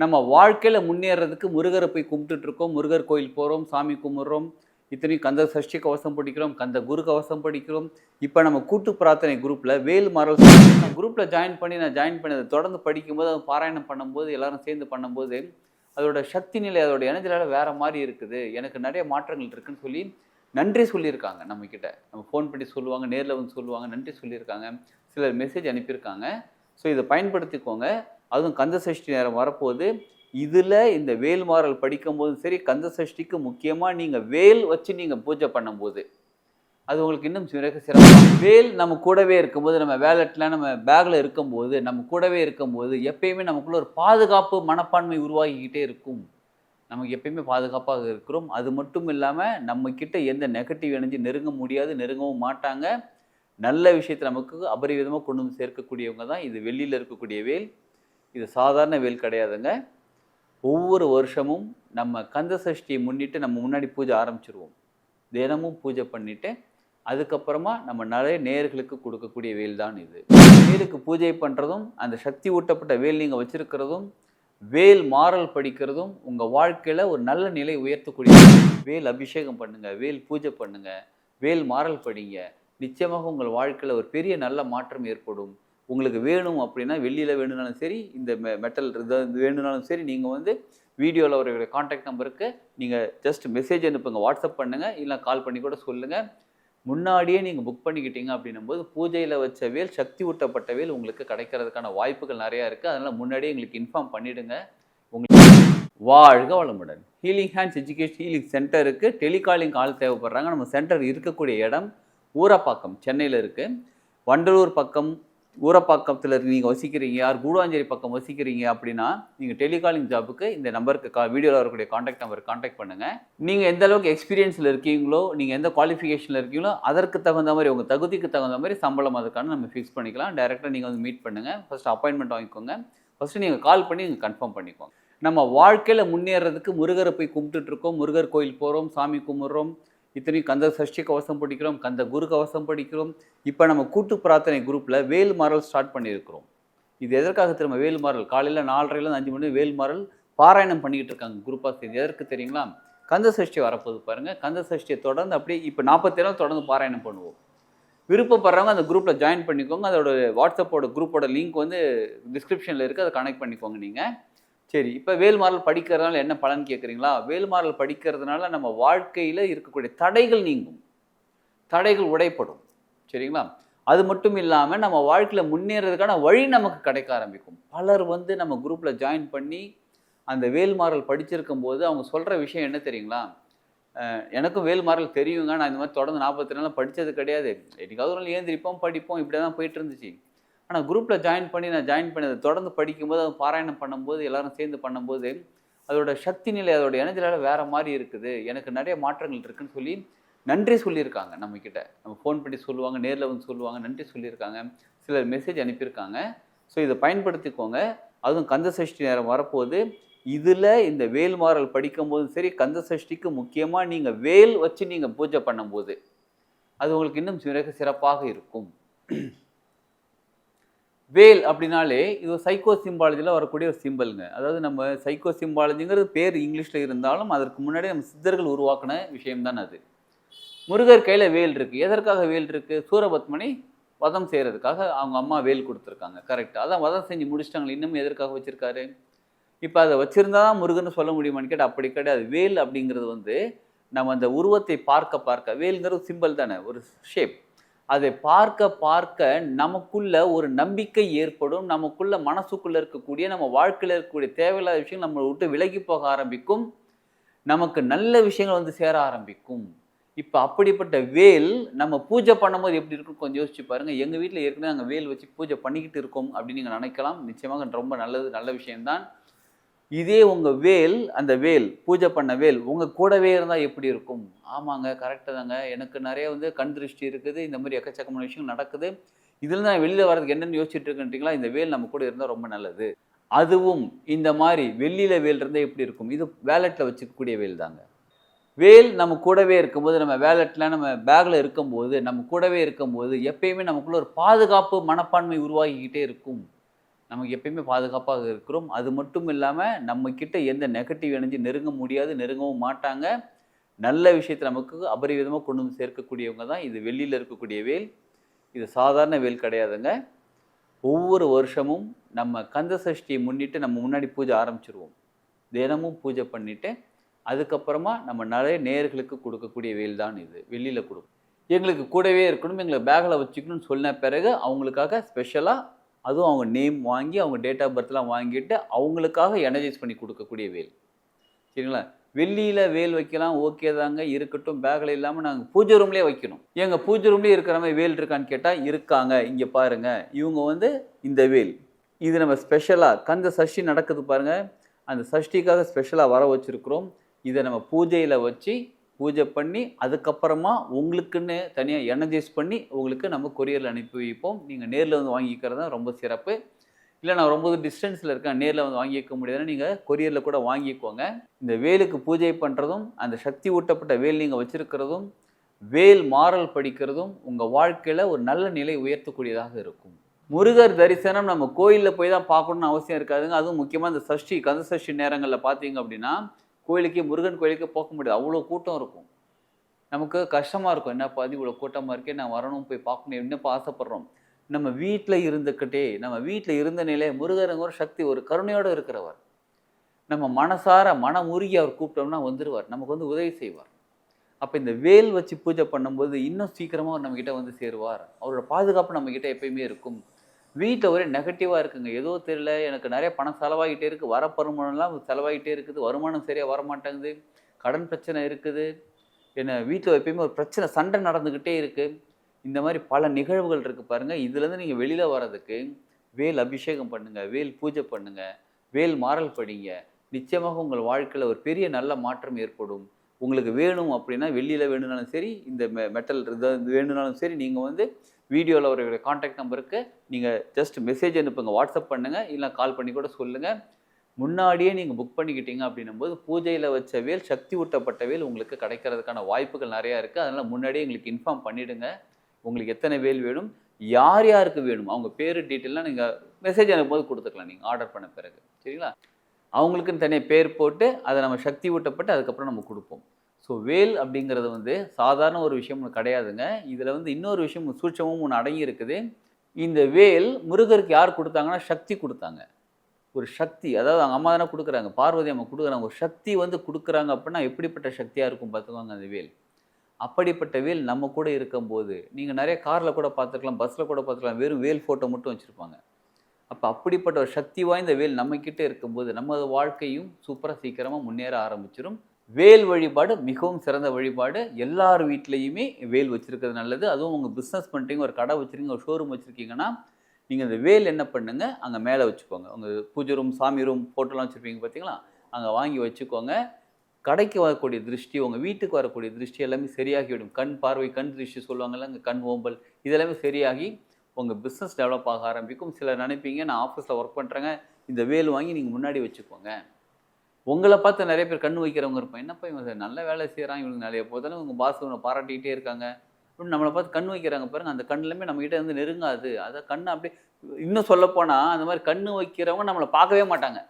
நம்ம வாழ்க்கையில முன்னேறதுக்கு முருகரை போய் கும்பிட்டுட்டு இருக்கோம். முருகர் கோயில் போறோம், சாமி கும்பிடுறோம். இத்தனையும் கந்த சஷ்டி கவசம் படிக்கிறோம், கந்த குரு கவசம் படிக்கிறோம். இப்ப நம்ம கூட்டு பிரார்த்தனை குரூப்ல வேல் மாறல் குரூப்ல நான் ஜாயின் பண்ணத தொடர்ந்து படிக்கும்போது, அது பாராயணம் பண்ணும்போது, எல்லாரும் சேர்ந்து பண்ணும்போது, அதோட சக்தி நிலை, அதோட எனர்ஜி லெவல் வேற மாரி இருக்குது. எனக்கு நெறைய மாற்றங்கள் இருக்குன்னு சொல்லி நன்றி சொல்லியிருக்காங்க நம்மகிட்ட. நம்ம ஃபோன் பண்ணி சொல்லுவாங்க, நேர்ல வந்து சொல்லுவாங்க, நன்றி சொல்லியிருக்காங்க. சிலர் மெசேஜ் அனுப்பியிருக்காங்க. ஸோ இத பயன்படுத்திக்கோங்க. அதுவும் கந்த சஷ்டி நேரம் வரப்போது. இதுல இந்த வேல் மாறல் படிக்கும்போதும் சரி, கந்த சஷ்டிக்கு முக்கியமா நீங்க வேல் வச்சு நீங்க பூஜை பண்ணும்போது, அது உங்களுக்கு இன்னும் சிறப்பா வேல் நம்ம கூடவே இருக்கும்போது, நம்ம வேலட்ல நம்ம பேக்ல இருக்கும்போது, நம்ம கூடவே இருக்கும்போது, எப்பயுமே நமக்குள்ள ஒரு பாதுகாப்பு மனப்பான்மை உருவாகிக்கிட்டே இருக்கும். நமக்கு எப்பயுமே பாதுகாப்பாக இருக்கிறோம். அது மட்டும் இல்லாம, நம்ம கிட்ட எந்த நெகட்டிவ் எனர்ஜி நெருங்க முடியாது, நெருங்கவும் மாட்டாங்க. நல்ல விஷயத்த நமக்கு அபரிவிதமா கொண்டு வந்து சேர்க்கக்கூடியவங்க தான் இது வெள்ளியில இருக்கக்கூடிய வேல். இது சாதாரண வேல் கிடையாதுங்க. ஒவ்வொரு வருஷமும் நம்ம கந்த சஷ்டியை முன்னிட்டு நம்ம முன்னாடி பூஜை ஆரம்பிச்சுருவோம். தினமும் பூஜை பண்ணிட்டு, அதுக்கப்புறமா நம்ம நிறைய நேயர்களுக்கு கொடுக்கக்கூடிய வேல் தான் இது. வேலுக்கு பூஜை பண்ணுறதும், அந்த சக்தி ஊட்டப்பட்ட வேல் நீங்க வச்சிருக்கிறதும், வேல் மாறல் படிக்கிறதும் உங்க வாழ்க்கையில ஒரு நல்ல நிலை உயர்த்தக்கூடிய வேல் அபிஷேகம் பண்ணுங்க, வேல் பூஜை பண்ணுங்க, வேல் மாறல் படிங்க. நிச்சயமாக உங்கள் வாழ்க்கையில ஒரு பெரிய நல்ல மாற்றம் ஏற்படும். உங்களுக்கு வேணும் அப்படின்னா, வெள்ளியில வேணும்னாலும் சரி, இந்த மெட்டல் இது வேணும்னாலும் சரி, நீங்க வந்து வீடியோல அவருடைய கான்டாக்ட் நம்பருக்கு நீங்க ஜஸ்ட் மெசேஜ் அனுப்புங்க. வாட்ஸ்அப் பண்ணுங்க, இல்ல கால் பண்ணி கூட சொல்லுங்க. முன்னாடியே நீங்க புக் பண்ணிக்கிட்டீங்க அப்படின்னும்போது, பூஜையில வச்ச வேல், சக்தி ஊட்டப்பட்ட வேல் உங்களுக்கு கிடைக்கிறதுக்கான வாய்ப்புகள் நெறையா இருக்கு. அதனால முன்னாடியே எங்களுக்கு இன்ஃபார்ம் பண்ணிடுங்க. உங்களுக்கு வாழ்க வளமுடன். ஹீலிங் ஹேண்ட்ஸ் எஜுகேஷன் ஹீலிங் சென்டருக்கு டெலிகாலிங் ஆள் தேவைப்படுறாங்க. நம்ம சென்டர் இருக்கக்கூடிய இடம் ஊரப்பாக்கம், சென்னையில இருக்கு. வண்டலூர் பக்கம், ஊரப்பாக்கத்துல நீங்க வசிக்கிறீங்க, கூடுவாஞ்சேரி பக்கம் வசிக்கிறீங்க அப்படின்னா, நீங்க டெலிகாலிங் ஜாபுக்கு இந்த நம்பருக்கு வீடியோல வரக்கூடிய கான்டாக்ட் நம்பருக்கு கான்டாக்ட் பண்ணுங்க. நீங்க எந்த அளவுக்கு எக்ஸ்பீரியன்ஸ்ல இருக்கீங்களோ, நீங்க எந்த குவாலிஃபிகேஷன்ல இருக்கீங்களோ, அதற்கு தகுந்த மாரி, உங்க தகுதிக்கு தகுந்த மாரி சம்பளம் அதுக்கான நம்ம ஃபிக்ஸ் பண்ணிக்கலாம். டைரக்ட்டா நீங்க வந்து மீட் பண்ணுங்க. ஃபர்ஸ்ட் அப்பாயின்ட்மென்ட் வாங்கிக்கோங்க. ஃபர்ஸ்ட் நீங்க கால் பண்ணி நீங்க கன்ஃபார்ம் பண்ணிக்கோங்க. நம்ம வாழ்க்கையில முன்னேறதுக்கு முருகரை போய் கும்பிட்டுட்டு இருக்கோம், முருகர் கோயில் போறோம், சாமி கும்பிடுறோம். இத்தனையும் கந்த சஷ்டி கவசம் படிக்கிறோம், கந்த குரு கவசம் படிக்கிறோம். இப்ப நம்ம கூட்டு பிரார்த்தனை குரூப்ல வேல் மாறல் ஸ்டார்ட் பண்ணியிருக்கிறோம். இது எதற்காக தெரியுமா? வேல் மாறல் காலையில 4:30லேருந்து 5 மணி வேல் மாறல் பாராயணம் பண்ணிக்கிட்டு இருக்காங்க குரூப்பா சேர்ந்து. எதற்கு தெரியுங்களா? கந்த சஷ்டி வரப்போகுது பாருங்க. கந்த சஷ்டியை தொடர்ந்து அப்படியே இப்ப 47 நாள் தொடர்ந்து பாராயணம் பண்ணுவோம். விருப்பப்படுறவங்க அந்த குரூப்ல ஜாயின் பண்ணிக்கோங்க. அதோட வாட்ஸ்அப்போட குரூப்போட லிங்க் வந்து டிஸ்கிரிப்ஷன்ல இருக்கு. அதை கனெக்ட் பண்ணிக்கோங்க நீங்க. சரி, இப்ப வேல்மாறல் படிக்கிறதுனால என்ன பலன் கேட்குறீங்களா? வேல்மாறல் படிக்கிறதுனால நம்ம வாழ்க்கையில இருக்கக்கூடிய தடைகள் நீங்கும். தடைகள் உடைப்படும். சரிங்களா? அது மட்டும் இல்லாம நம்ம வாழ்க்கையில முன்னேறதுக்கான வழி நமக்கு கிடைக்க ஆரம்பிக்கும். பலர் வந்து நம்ம குரூப்ல ஜாயின் பண்ணி அந்த வேல்மாறல் படிச்சிருக்கும்போது அவங்க சொல்ற விஷயம் என்ன தெரியுங்களா? எனக்கும் வேல்மாறல் தெரியுங்க. நான் இந்த மாதிரி தொடர்ந்து 42 நாளா படிச்சது கிடையாது. என்னைக்காவது ஒரு நாள் எழுந்திரிப்போம், படிப்போம். இப்படியே தான் போயிட்டு இருந்துச்சு. ஆனா குரூப்ல நான் ஜாயின் பண்ணத தொடர்ந்து படிக்கும்போது, அது பாராயணம் பண்ணும்போது, எல்லாரும் சேர்ந்து பண்ணும்போது, அதோட சக்தி நிலை, அதோட எனர்ஜி லெவல் வேற மாரி இருக்குது. எனக்கு நெறைய மாற்றங்கள் இருக்குன்னு சொல்லி நன்றி சொல்லியிருக்காங்க நம்மகிட்ட. நம்ம ஃபோன் பண்ணி சொல்லுவாங்க, நேர்ல வந்து சொல்லுவாங்க, நன்றி சொல்லியிருக்காங்க. சிலர் மெசேஜ் அனுப்பியிருக்காங்க. ஸோ இத பயன்படுத்திக்கோங்க. அதுவும் கந்த சஷ்டி நேரம் வரப்போது. இதுல இந்த வேல் மாறல் படிக்கும்போதும் சரி, கந்த சஷ்டிக்கு முக்கியமா நீங்க வேல் வச்சு நீங்க பூஜை பண்ணும்போது, அது உங்களுக்கு இன்னும் சிறப்பாக இருக்கும். வேல் அப்படின்னாலே இது சைக்கோ சிம்பாலஜில வரக்கூடிய ஒரு சிம்பல்ங்க. அதாவது நம்ம சைக்கோ சிம்பாலஜிங்கிறது பேர் இங்கிலீஷ்ல இருந்தாலும், அதற்கு முன்னாடி நம்ம சித்தர்கள் உருவாக்குன விஷயம் தான் அது. முருகர் கையில வேல் இருக்கு. எதற்காக வேல் இருக்கு? சூரபத்மனை வதம் செய்றதுக்காக அவங்க அம்மா வேல் குடுத்துருக்காங்க. கரெக்ட். அதான் வதம் செஞ்சு முடிச்சுட்டாங்களே. இன்னும் எதற்காக வச்சிருக்காரு? இப்ப அத வச்சிருந்தா தான் முருகன்னு சொல்ல முடியுமான்னு கேட்டா அப்படி கிடையாது. வேல் அப்படிங்கிறது வந்து நம்ம அந்த உருவத்தை பார்க்க பார்க்க வேல்ங்கிறது சிம்பல் தானே, ஒரு ஷேப். அதை பார்க்க பார்க்க நமக்குள்ள ஒரு நம்பிக்கை ஏற்படும். நமக்குள்ள மனசுக்குள்ள இருக்கக்கூடிய, நம்ம வாழ்க்கையில இருக்கக்கூடிய தேவையில்லாத விஷயங்கள் நம்மள விட்டு விலகி போக ஆரம்பிக்கும். நமக்கு நல்ல விஷயங்கள் வந்து சேர ஆரம்பிக்கும். இப்ப அப்படிப்பட்ட வேல் நம்ம பூஜை பண்ணும்போது எப்படி இருக்கும் கொஞ்சம் யோசிச்சு பாருங்க. எங்க வீட்ல ஏற்கனவே நாங்க வேல் வச்சு பூஜை பண்ணிக்கிட்டு இருக்கோம் அப்படின்னு நீங்க நினைக்கலாம். நிச்சயமாக ரொம்ப நல்லது, நல்ல விஷயம் தான். இதே உங்க வேல், அந்த வேல் பூஜை பண்ண வேல் உங்க கூடவே இருந்தா எப்படி இருக்கும்? ஆமாங்க, கரெக்ட்டு தாங்க. எனக்கு நெறைய வந்து கண் திருஷ்டி இருக்குது. இந்த மாரி எக்கச்சக்கமான விஷயங்கள் நடக்குது. இதுலருந்து நான் வெளில வர்றதுக்கு என்னன்னு யோசிச்சுட்டு இருக்கேன்றீங்களா? இந்த வேல் நம்ம கூட இருந்தா ரொம்ப நல்லது. அதுவும் இந்த மாரி வெள்ளியில வேல் இருந்தா எப்படி இருக்கும்? இது வேலட்ல வச்சுக்கக்கூடிய வேல் தாங்க. வேல் நம்ம கூடவே இருக்கும்போது, நம்ம வேலட்ல நம்ம பேக்ல இருக்கும்போது, நம்ம கூடவே இருக்கும்போது, எப்பயுமே நமக்குள்ள ஒரு பாதுகாப்பு மனப்பான்மை உருவாகிக்கிட்டே இருக்கும். நமக்கு எப்பயுமே பாதுகாப்பாக இருக்கிறோம். அது மட்டும் இல்லாமல் நம்மக்கிட்ட எந்த நெகட்டிவ் எனர்ஜி நெருங்க முடியாது, நெருங்கவும் மாட்டாங்க. நல்ல விஷயத்தை நமக்கு அபரிவிதமாக கொண்டு வந்து சேர்க்கக்கூடியவங்க தான் இது வெள்ளியில் இருக்கக்கூடிய வேல். இது சாதாரண வேல் கிடையாதுங்க. ஒவ்வொரு வருஷமும் நம்ம கந்த சஷ்டியை முன்னிட்டு நம்ம முன்னாடி பூஜை ஆரம்பிச்சிருவோம். தினமும் பூஜை பண்ணிவிட்டு அதுக்கப்புறமா நம்ம நிறைய நேயர்களுக்கு கொடுக்கக்கூடிய வேல் தான் இது. வெள்ளியில் கொடுக்கும். எங்களுக்கு கூடவே இருக்கணும், எங்களை பேக்கில் வச்சுக்கணும்னு சொன்ன பிறகு அவங்களுக்காக ஸ்பெஷலாக அதுவும் அவங்க நேம் வாங்கி அவங்க டேட் ஆஃப் பர்த்லாம் வாங்கிட்டு அவங்களுக்காக எனர்ஜைஸ் பண்ணி கொடுக்கக்கூடிய வேல். சரிங்களா? வெள்ளியில் வேல் வைக்கலாம், ஓகே தாங்க, இருக்கட்டும். பேக்கில் இல்லாமல் நாங்கள் பூஜை ரூம்லேயே வைக்கணும். எங்கள் பூஜை ரூம்லேயே இருக்கிற மாதிரி வேல் இருக்கான்னு கேட்டால் இருக்காங்க. இங்கே பாருங்கள், இவங்க வந்து இந்த வேல் இது நம்ம ஸ்பெஷலாக கந்த சஷ்டி நடக்குது பாருங்கள், அந்த சஷ்டிக்காக ஸ்பெஷலாக வர வச்சுருக்குறோம். இதை நம்ம பூஜையில் வச்சு பூஜை பண்ணி அதுக்கப்புறமா உங்களுக்குன்னு தனியாக எனர்ஜைஸ் பண்ணி உங்களுக்கு நம்ம கொரியரில் அனுப்பி வைப்போம். நீங்கள் நேரில் வந்து வாங்கிக்கிறது தான் ரொம்ப சிறப்பு. இல்லை நான் ரொம்ப டிஸ்டன்ஸில் இருக்கேன், நேரில் வந்து வாங்கிக்க முடியாதுன்னா நீங்கள் கொரியரில் கூட வாங்கிக்கோங்க. இந்த வேலுக்கு பூஜை பண்ணுறதும் அந்த சக்தி ஊட்டப்பட்ட வேல் நீங்கள் வச்சுருக்கிறதும் வேல் மாறல் படிக்கிறதும் உங்கள் வாழ்க்கையில் ஒரு நல்ல நிலை உயர்த்தக்கூடியதாக இருக்கும். முருகர் தரிசனம் நம்ம கோயிலில் போய் தான் பார்க்கணுன்னு அவசியம் இருக்காதுங்க. அதுவும் முக்கியமாக இந்த சஷ்டி கந்த சஷ்டி நேரங்களில் பார்த்தீங்க அப்படின்னா கோயிலுக்கே முருகன் கோயிலுக்கே போக முடியாது, அவ்வளோ கூட்டம் இருக்கும். நமக்கு கஷ்டமாக இருக்கும், என்னப்பா அது இவ்வளோ கூட்டமாக இருக்கே, நான் வரணும் போய் பார்க்கணும் என்னப்பா ஆசைப்பட்றோம். நம்ம வீட்டில் இருந்துக்கிட்டே நம்ம வீட்டில் இருந்த நிலை முருகருங்கிற சக்தி ஒரு கருணையோடு இருக்கிறவர். நம்ம மனசார மனமுருகி அவர் கூப்பிட்டோம்னா வந்துடுவார், நமக்கு வந்து உதவி செய்வார். அப்போ இந்த வேல் வச்சு பூஜை பண்ணும்போது இன்னும் சீக்கிரமாக அவர் நம்மக்கிட்ட வந்து சேருவார். அவரோட பாதுகாப்பு நம்மக்கிட்ட எப்பயுமே இருக்கும். வீட்டில் ஒரே நெகட்டிவாக இருக்குங்க, ஏதோ தெரியல, எனக்கு நிறைய பணம் செலவாகிட்டே இருக்குது, வர வருமானம்லாம் செலவாகிட்டே இருக்குது, வருமானம் சரியாக வரமாட்டேங்குது, கடன் பிரச்சனை இருக்குது, என்ன வீட்டில் எப்பயுமே ஒரு பிரச்சனை சண்டை நடந்துக்கிட்டே இருக்குது. இந்த மாதிரி பல நிகழ்வுகள் இருக்குது பாருங்கள். இதுலேருந்து நீங்கள் வெளியில் வர்றதுக்கு வேல் அபிஷேகம் பண்ணுங்கள், வேல் பூஜை பண்ணுங்கள், வேல் மாறல் படிங்க. நிச்சயமாக உங்கள் வாழ்க்கையில் ஒரு பெரிய நல்ல மாற்றம் ஏற்படும். உங்களுக்கு வேணும் அப்படின்னா வெள்ளியில் வேணும்னாலும் சரி, இந்த மெட்டல் வேணும்னாலும் சரி, நீங்கள் வந்து வீடியோவில் அவருடைய கான்டாக்ட் நம்பருக்கு நீங்கள் ஜஸ்ட் மெசேஜ் அனுப்புங்க, வாட்ஸ்அப் பண்ணுங்கள், இல்லை கால் பண்ணி கூட சொல்லுங்கள். முன்னாடியே நீங்கள் புக் பண்ணிக்கிட்டீங்க அப்படின்னும்போது பூஜையில் வச்ச வேல் சக்தி ஊட்டப்பட்ட வேல் உங்களுக்கு கிடைக்கிறதுக்கான வாய்ப்புகள் நிறையா இருக்குது. அதனால் முன்னாடியே எங்களுக்கு இன்ஃபார்ம் பண்ணிவிடுங்க. உங்களுக்கு எத்தனை வேல் வேணும், யார் யாருக்கு வேணும், அவங்க பேர் டீட்டெயிலாம் நீங்கள் மெசேஜ் அனுப்பும்போது கொடுத்துக்கலாம் நீங்கள் ஆர்டர் பண்ண பிறகு. சரிங்களா? அவங்களுக்குன்னு தனியாக பேர் போட்டு அதை நம்ம சக்தி ஊட்டப்பட்டு அதுக்கப்புறம் நம்ம கொடுப்போம். ஸோ வேல் அப்படிங்கிறது வந்து சாதாரண ஒரு விஷயம் கிடையாதுங்க. இதில் வந்து இன்னொரு விஷயம் சூட்சமும் ஒன்று அடங்கி இருக்குது. இந்த வேல் முருகருக்கு யார் கொடுத்தாங்கன்னா சக்தி கொடுத்தாங்க. ஒரு சக்தி, அதாவது அவங்க அம்மா தானே கொடுக்குறாங்க, பார்வதி அம்மா கொடுக்குறாங்க. ஒரு சக்தி வந்து கொடுக்குறாங்க அப்படின்னா எப்படிப்பட்ட சக்தியாக இருக்கும் பார்த்துக்கோங்க அந்த வேல். அப்படிப்பட்ட வேல் நம்ம கூட இருக்கும்போது நீங்கள் நிறைய காரில் கூட பார்த்துருக்கலாம், பஸ்ஸில் கூட பார்த்துக்கலாம், வெறும் வேல் ஃபோட்டோ மட்டும் வச்சுருப்பாங்க. அப்போ அப்படிப்பட்ட ஒரு சக்தி வாய்ந்த வேல் நம்மக்கிட்ட இருக்கும்போது நமது வாழ்க்கையும் சூப்பராக சீக்கிரமாக முன்னேற ஆரம்பிச்சிடும். வேல் வழிபாடு மிகவும் சிறந்த வழிபாடு. எல்லார் வீட்லேயுமே வேல் வச்சுருக்கிறது நல்லது. அதுவும் உங்கள் பிஸ்னஸ் பண்ணுறீங்க, ஒரு கடை வச்சுருக்கீங்க, ஒரு ஷோரூம் வச்சுருக்கீங்கன்னா நீங்கள் இந்த வேல் என்ன பண்ணுங்க, அங்கே மேலே வச்சுக்கோங்க. உங்கள் பூஜை ரூம், சாமி ரூம், ஃபோட்டோலாம் வச்சுருப்பீங்க பார்த்தீங்களா, அங்கே வாங்கி வச்சுக்கோங்க. கடைக்கு வரக்கூடிய திருஷ்டி, உங்கள் வீட்டுக்கு வரக்கூடிய திருஷ்டி எல்லாமே சரியாகிவிடும். கண் பார்வை, கண் திருஷ்டி சொல்லுவாங்கல்ல, அங்கே கண் ஓம்பல், இதெல்லாமே சரியாகி உங்கள் பிஸ்னஸ் டெவலப் ஆக ஆரம்பிக்கும். சிலர் நினைப்பீங்க, நான் ஆஃபீஸில் ஒர்க் பண்ணுறேங்க, இந்த வேல் வாங்கி நீங்கள் முன்னாடி வச்சுக்கோங்க. உங்களை பார்த்து நிறைய பேர் கண் வைக்கிறவங்க இருப்போம், என்னப்பா இவங்க நல்ல வேலை செய்கிறான், இவங்க நிறைய போதாலும் உங்கள் பாஸ் இவனை பாராட்டிக்கிட்டே இருக்காங்க அப்படின்னு நம்மளை பார்த்து கண் வைக்கிறாங்க பாருங்கள். அந்த கண்ணுலேயுமே நம்மகிட்ட வந்து நெருங்காது. அதை கண்ணை அப்படியே இன்னும் சொல்லப்போனால் அந்த மாதிரி கண் வைக்கிறவங்க நம்மளை பார்க்கவே மாட்டாங்க.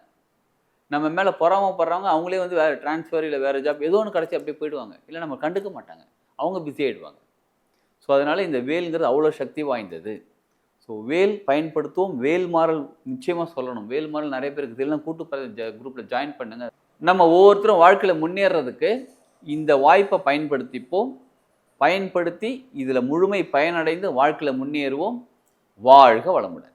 நம்ம மேலே பொறாமப்படுறவங்க அவங்களே வந்து வேறு ட்ரான்ஸ்ஃபர் இல்லை வேறு ஜாப் ஏதோ ஒன்று கிடச்சி அப்படியே போயிடுவாங்க, இல்லை நம்ம கண்டுக்க மாட்டாங்க, அவங்க பிஸி ஆகிடுவாங்க. ஸோ அதனால் இந்த வேல்ங்கிறது அவ்வளோ சக்தி வாய்ந்தது. ஸோ வேல் பயன்படுத்துவோம். வேல் மாறல் நிச்சயமாக சொல்லணும். வேல் மாறல் நிறைய பேருக்கு இதெல்லாம் கூட்டு குரூப்பில் ஜாயின் பண்ணுங்கள். நம்ம ஒவ்வொருத்தரும் வாழ்க்கையில் முன்னேறதுக்கு இந்த வாய்ப்பை பயன்படுத்திப்போம். பயன்படுத்தி இதில் முழுமை பயனடைந்து வாழ்க்கையில் முன்னேறுவோம். வாழ்க வளமுடன்.